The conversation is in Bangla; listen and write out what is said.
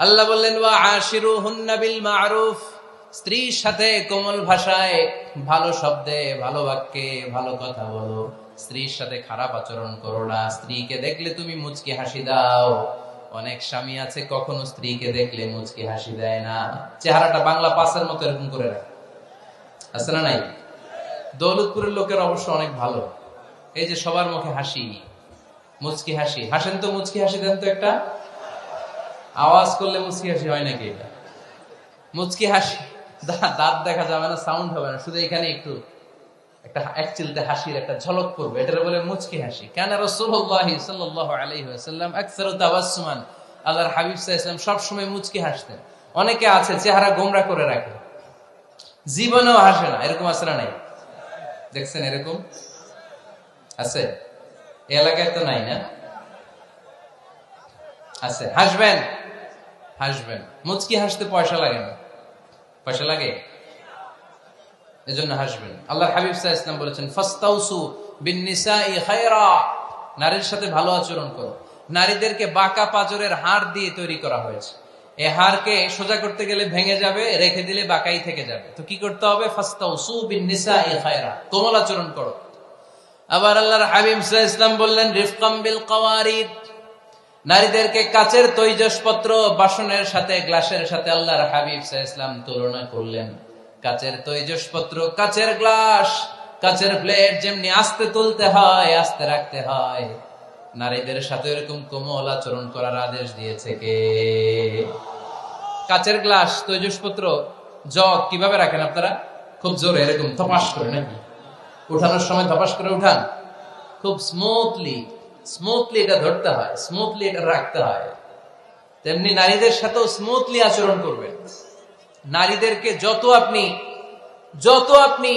আল্লাহ বললেন ওয়া আশিরুহুন্না বিল মা'রুফ, স্ত্রীর সাথে কোমল ভাষায়, ভালো শব্দে, ভালো বাক্যে, ভালো কথা বলো। স্ত্রীর সাথে খারাপ আচরণ করো না। স্ত্রীকে দেখলে তুমি মুচকি হাসি দাও। অনেক স্বামী আছে কখনো স্ত্রীকে দেখলে মুচকি হাসি দেয় না, চেহারাটা বাংলা পাসের মতো এরকম করে রাখে। আছে না নাই? দৌলতপুরের লোকের অবশ্য অনেক ভালো, এই যে সবার মুখে হাসি, মুচকি হাসি। হাসেন তো, মুচকি হাসি দেন তো একটা। আওয়াজ করলে মুচকি হাসি হয় নাকি? এটা মুচকি হাসি, দাঁত দেখা যাবে না, সাউন্ড হবে না, শুধু এখানে একটু একটা এক চিলতে হাসির একটা ঝলক পড়বে, এটা বলে মুচকি হাসি। কেন রাসূলুল্লাহ সাল্লাল্লাহু আলাইহি ওয়াসাল্লাম আকসারু তাবাসসুমান, আল্লাহর হাবিব সাল্লাল্লাহু আলাইহি ওয়াসাল্লাম সব সময় মুচকি হাসতেন। অনেকে আছে চেহারা গোমরা করে রাখে, জীবনেও হাসে না, এরকম আছে না নাই? দেখছেন এরকম আছে? এই এলাকায় তো নাই না? আছে। হাসবেন, হাসবেন। মুচকি হাসতে পয়সা লাগে না, পয়সা লাগে, এজন্য হাসবেন। আল্লাহর হাবিব সাল্লাল্লাহু আলাইহি ওয়াসাল্লাম বলেছেন ফাস্তাউসু বিন-নিসাই খায়রা, নারীর সাথে ভালো আচরণ করো। নারীদেরকে বাঁকা পাজরের হাড় দিয়ে তৈরি করা হয়েছে। এই হাড়কে সোজা করতে গেলে ভেঙে যাবে, রেখে দিলে বাঁকাই থেকে যাবে। তো কি করতে হবে? ফাস্তাউসু বিন-নিসাই খায়রা, কোমল আচরণ করো। আবার আল্লাহর হাবিব সাল্লাল্লাহু আলাইহি ওয়াসাল্লাম বললেন রিফকাম বিল কাওয়ারিদ, নারীদেরকে কাচের তৈজসপত্র, বাসনের সাথে, গ্লাসের সাথে আল্লাহর হাবিব সাল্লাল্লাহু আলাইহি ওয়াসাল্লাম তুলনা করলেন। কাচের তৈজসপত্র, কাচের গ্লাস, কাচের প্লেট যেমনি আস্তে তুলতে হয়, আস্তে রাখতে হয়, নারীদের সাথে এরকম কোমল আচরণ করার আদেশ দিয়েছে কে? কাচের গ্লাস, তৈজসপত্র, জগ কিভাবে রাখেন আপনারা? খুব জোরে এরকম ধপাস করে নাকি? উঠানোর সময় ধপাস করে উঠান? খুব স্মুথলি, স্মুথলি এটা ধরতে হয়, স্মুথলি এটা রাখতে হয়। তেমনি নারীদের সাথেও স্মুথলি আচরণ করবেন। নারীদেরকে যত আপনি